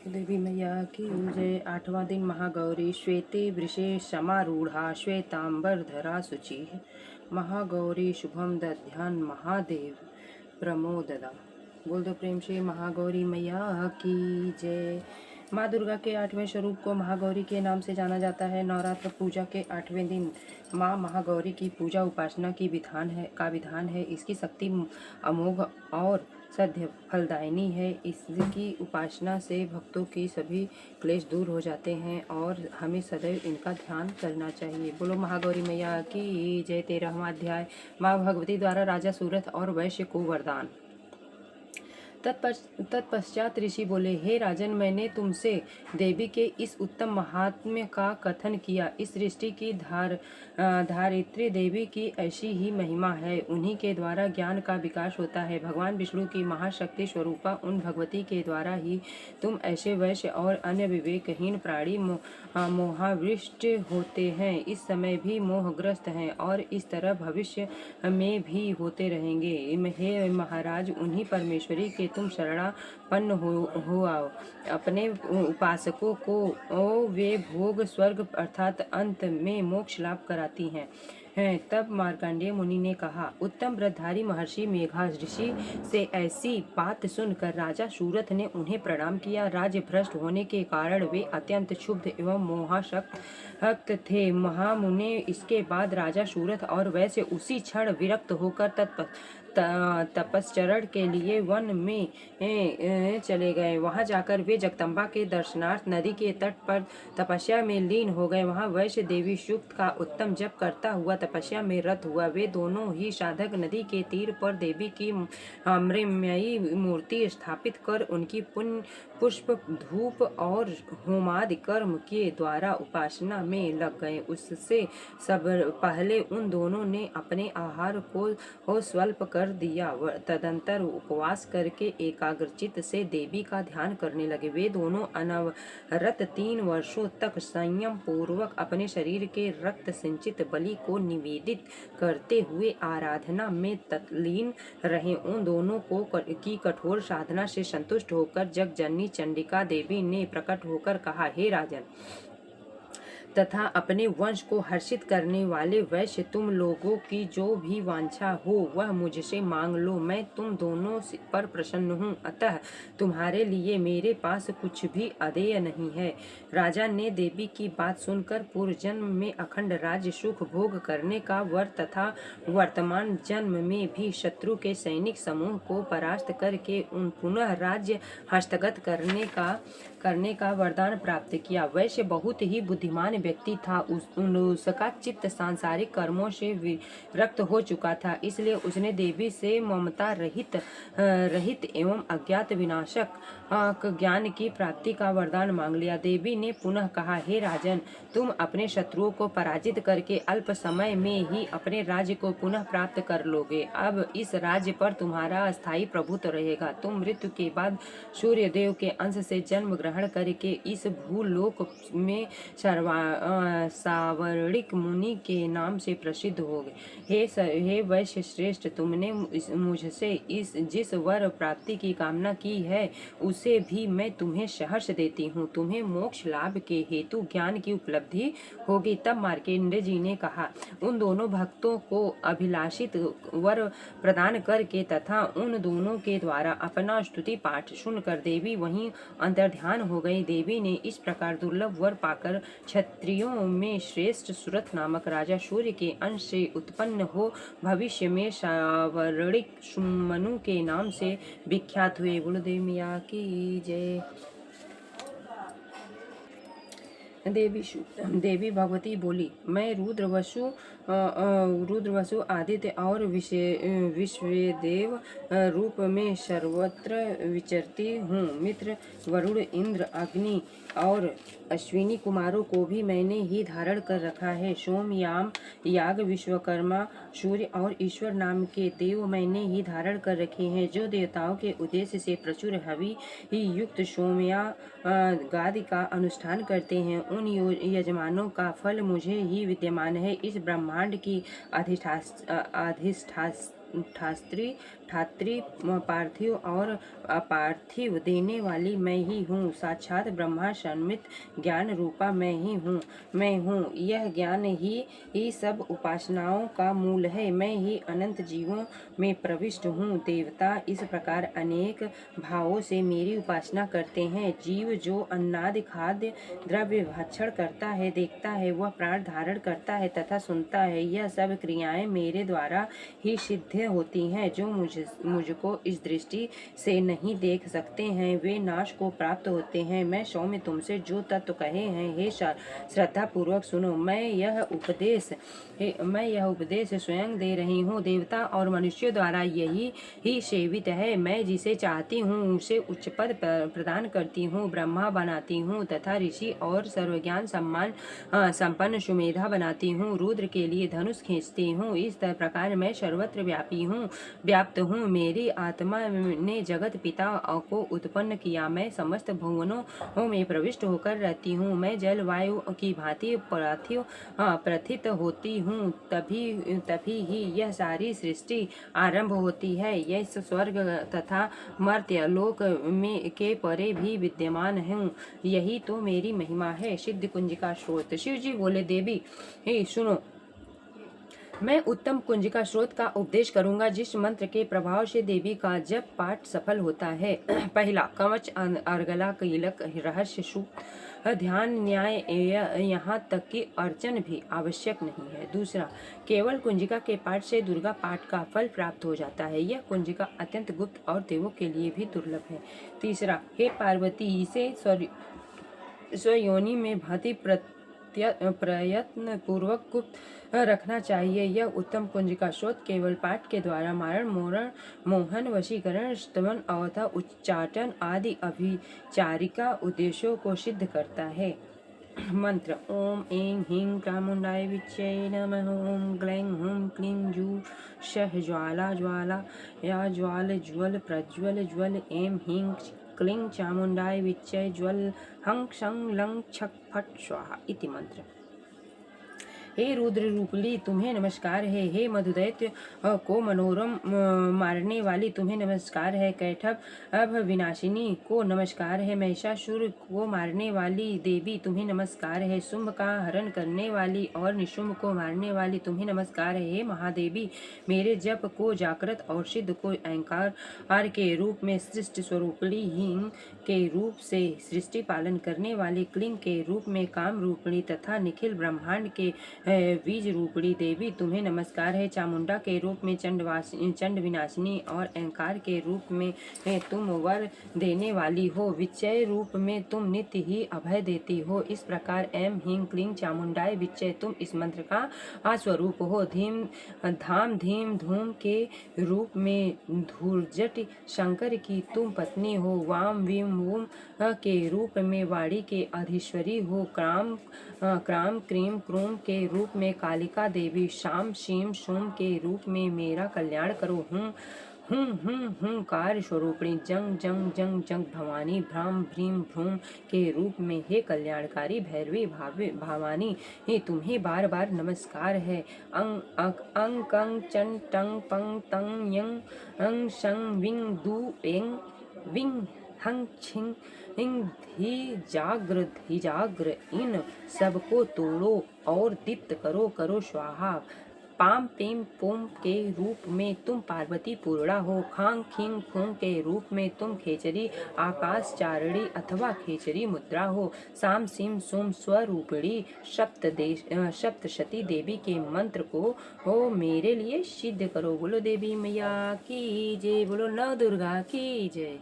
देवी मैया की जय। आठवां दिन महागौरी श्वेते वृषे समारूढ़ा श्वेतांबरधरा शुचि महागौरी शुभम दध्यान महादेव प्रमोददा। बोल दो प्रेम से महागौरी मैया की जय। माँ दुर्गा के 8वें स्वरूप को महागौरी के नाम से जाना जाता है। नवरात्र पूजा के 8वें दिन माँ महागौरी की पूजा उपासना की विधान है। इसकी शक्ति अमोघ और सद्य फलदायिनी है। इसकी उपासना से भक्तों की सभी क्लेश दूर हो जाते हैं और हमें सदैव इनका ध्यान करना चाहिए। बोलो महागौरी मैया की जय। 13वां अध्याय माँ भगवती द्वारा राजा सूरत और वैश्य को वरदान। तत्पश्चात ऋषि बोले, हे राजन, मैंने तुमसे देवी के इस उत्तम महात्म्य का कथन किया। इस सृष्टि की धारित्री देवी की ऐसी ही महिमा है। उन्हीं के द्वारा ज्ञान का विकास होता है। भगवान विष्णु की महाशक्ति स्वरूपा उन भगवती के द्वारा ही तुम ऐसे वैश्य और अन्य विवेकहीन प्राणी मोहाविष्ट होते हैं। इस समय भी मोहग्रस्त हैं और इस तरह भविष्य में भी होते रहेंगे। हे महाराज, उन्हीं परमेश्वरी के तुम शरणापन्न हो आओ। अपने उपासकों को वे भोग स्वर्ग अर्थात अंत में मोक्ष लाभ कराती हैं। तब मार्कंडेय मुनि ने कहा, उत्तम व्रतधारी महर्षि मेघऋषि से ऐसी बात सुनकर राजा सूरथ ने उन्हें प्रणाम किया। राज्य भ्रष्ट होने के कारण वे अत्यंत क्षुब्ध एवं मोहासक्त थे। महामुने इसके बाद राजा सूरथ और वैसे उसी क्षण विरक्त होकर तपश्चरण के लिए वन में चले गए। वहां जाकर वे जगदम्बा के दर्शनार्थ नदी के तट पर तपस्या में लीन हो गए। वहां वैश्य देवी सूक्त का उत्तम जप करता हुआ तपस्या में रत हुआ। वे दोनों ही साधक नदी के तीर पर देवी की मृण्मयी मूर्ति स्थापित कर उनकी पुष्प धूप और होमादि कर्म के द्वारा उपासना में लग गए। उससे सब पहले उन दोनों ने अपने आहार को स्वल्प कर दिया। तदंतर उपवास करके एकाग्रचित से देवी का ध्यान करने लगे। वे दोनों अनवरत 3 वर्षों तक संयम पूर्वक अपने शरीर के रक्त सिंचित बलि को निवेदित करते हुए आराधना में तल्लीन रहे। उन दोनों की कठोर साधना से संतुष्ट होकर जगजननी चंडिका देवी ने प्रकट होकर कहा, हे राजन तथा अपने वंश को हर्षित करने वाले वैश्य, तुम लोगों की जो भी वांछा हो वह मुझसे मांग लो। मैं तुम दोनों पर प्रसन्न हूँ, अतः तुम्हारे लिए मेरे पास कुछ भी अदेय नहीं है। राजा ने देवी की बात सुनकर पूर्व जन्म में अखंड राज्य सुख भोग करने का वर तथा वर्तमान जन्म में भी शत्रु के सैनिक समूह को परास्त करके उन पुनः राज्य हस्तगत करने का वरदान प्राप्त किया। वैश्य बहुत ही बुद्धिमान व्यक्ति था। उसका चित्त सांसारिक कर्मों से विरक्त हो चुका था, इसलिए उसने देवी से ममता रहित एवं अज्ञात विनाशक ज्ञान की प्राप्ति का वरदान मांग लिया। देवी ने पुनः कहा, हे राजन, तुम अपने शत्रुओं को पराजित करके अल्प समय में ही अपने राज्य को पुनः प्राप्त कर लोगे। अब इस राज्य पर तुम्हारा अस्थायी प्रभुत्व रहेगा। तुम मृत्यु के बाद सूर्य देव के अंश से जन्म ग्रहण करके इस भूलोक में सावर्णिक मुनि के नाम से प्रसिद्ध हो गए। हे वैश्य श्रेष्ठ, तुमने मुझसे जिस वर प्राप्ति की कामना की है उसे भी मैं तुम्हें सहर्ष देती हूँ। तुम्हें मोक्ष लाभ के हेतु ज्ञान की उपलब्धि होगी। तब मार्कंडेय जी ने कहा, उन दोनों भक्तों को अभिलाषित वर प्रदान करके तथा उन दोनों के द्वारा अपना स्तुति पाठ सुनकर देवी वहीं अंतर्ध्यान हो गई। देवी ने इस प्रकार दुर्लभ वर पाकर क्षत्रियों में श्रेष्ठ सूरथ नामक राजा सूर्य के अंश से उत्पन्न हो भविष्य में सावर्णिक सुमनु के नाम से विख्यात हुए। गुरुदेव मिया की जय। देवी भगवती बोली, मैं रुद्रवसु आदित्य और विश्वदेव रूप में सर्वत्र विचरती हूँ। मित्र, वरुण, इंद्र, अग्नि और अश्विनी कुमारों को भी मैंने ही धारण कर रखा है। सोम, याम, याग, विश्वकर्मा, सूर्य और ईश्वर नाम के देव मैंने ही धारण कर रखे हैं, जो देवताओं के उद्देश्य से प्रचुर हवि युक्त सोमयागादि का अनुष्ठान करते हैं। उन यजमानों का फल मुझे ही विद्यमान है। इस ब्रह्मांड की अधिष्ठात्री धात्री, पार्थिव और अपार्थिव देने वाली मैं ही हूँ। साक्षात ब्रह्मा सन्मित ज्ञान रूपा मैं हूँ। यह ज्ञान ही सब उपासनाओं का मूल है। मैं ही अनंत जीवों में प्रविष्ट हूँ। देवता इस प्रकार अनेक भावों से मेरी उपासना करते हैं। जीव जो अन्नादि खाद्य द्रव्य भक्षण करता है, देखता है, वह प्राण धारण करता है तथा सुनता है, यह सब क्रियाएं मेरे द्वारा ही सिद्ध होती हैं। जो मुझको इस दृष्टि से नहीं देख सकते हैं, वे नाश को प्राप्त होते हैं। मैं सौम्य तुमसे जो तत्व कहे हैं, हे श्रद्धा पूर्वक सुनो। मैं यह उपदेश स्वयं दे रही हूँ। देवता और मनुष्यों द्वारा यही ही सेवित है। मैं जिसे चाहती हूँ उसे उच्च पद प्रदान करती हूँ, ब्रह्मा बनाती हूँ तथा ऋषि और सर्वज्ञान सम्मान संपन्न सुमेधा बनाती हूँ। रुद्र के लिए धनुष खींचती हूँ। इस प्रकार मैं सर्वत्र व्याप्त हूँ। मेरी आत्मा ने जगत पिता को उत्पन्न किया। मैं समस्त भुवनों में प्रविष्ट होकर रहती हूँ। मैं जल वायु की भांति पार्थिव प्रथित होती हूँ। तभी ही यह सारी सृष्टि आरंभ होती है। यह स्वर्ग तथा मर्त्य लोक में के परे भी विद्यमान हूँ। यही तो मेरी महिमा है। सिद्ध कुंज का स्रोत। शिव जी बोले, देवी सुनो, मैं उत्तम कुंज का स्रोत का उपदेश करूंगा, जिस मंत्र के प्रभाव से देवी का जप पाठ सफल होता है। पहला, कवच, अर्गला, कीलक, रहस्य सूक्त, ध्यान, न्याय, यहाँ तक कि अर्चन भी आवश्यक नहीं है। दूसरा, केवल कुंजिका के पाठ से दुर्गा पाठ का फल प्राप्त हो जाता है। यह कुंजिका अत्यंत गुप्त और देवों के लिए भी दुर्लभ है। तीसरा, हे पार्वती, इसे स्वयोनि में भांति प्रयत्न पूर्वक गुप्त रखना चाहिए। यह उत्तम कुंज का स्रोत केवल पाठ के द्वारा मारण, मोहन, वशीकरण, स्तवन अवथा, उच्चाटन आदि अभिचारिका उद्देश्यों को सिद्ध करता है। मंत्र। ओम ऐं ह्रीं चामुण्डाय विच्चे नमः। ओम ग्लैं हूं क्लीं जू शः ज्वाला ज्वाला या ज्वाल ज्वल प्रज्वल ज्वल। ऐं ह्रीं क्लीं चामुण्डाय विच्चे ज्वल हं शं लं छक फट स्वाहा इति मंत्र। हे रुद्र रूपली, तुम्हें नमस्कार है। हे मधुदैत्य को मनोरम मारने वाली, तुम्हें नमस्कार है। कैटभ विनाशिनी को नमस्कार है। महिषासुर को मारने वाली देवी, तुम्हें नमस्कार है। शुंभ का हरण करने वाली और निशुंभ को मारने वाली, तुम्हें नमस्कार है। हे महादेवी, मेरे जप को जागृत और सिद्ध को अहंकार के रूप में, सृष्टि स्वरूपली हींग के रूप से सृष्टि पालन करने वाली, क्लीं के रूप में काम रूपणी तथा निखिल ब्रह्मांड के बीज रूपणी देवी, तुम्हें नमस्कार है। चामुंडा के रूप में चंड विनाशिनी और अहंकार के रूप में तुम वर देने वाली हो। विच्चय रूप में तुम नित्य ही अभय देती हो। इस प्रकार ऐं ह्रीं क्लीं चामुंडाय विच्चय, तुम इस मंत्र का स्वरूप हो। धाम धीम धूम के रूप में धूर्जट शंकर की तुम पत्नी हो। वाम वीम वूम के रूप में वाणी के अधीश्वरी हो। क्राम क्रीम क्रूम के रूप में कालिका देवी, शाम शीम शूम के रूप में मेरा कल्याण करो। हूँ कार्य स्वरूपिणी, जंग जंग जंग जंग भवानी, भ्राम भ्रीम भ्रूम के रूप में हे कल्याणकारी भैरवी भवानी, तुम्हें बार बार नमस्कार है। अंग कंग चं टंग पंग तंग यंग अंग शंग विंग दू एंग विंग हंग छिंग धी जाग्र इन सबको तोड़ो और दीप्त करो स्वाहा। पाम पेम पोम के रूप में तुम पार्वती पूर्णा हो। खांग खींग खूंग के रूप में तुम खेचरी आकाश चारणी अथवा खेचरी मुद्रा हो। साम सिम सोम स्वरूपिणी सप्तशती देवी के मंत्र को मेरे लिए सिद्ध करो। बोलो देवी मैया की जय, बोलो नव दुर्गा की जय।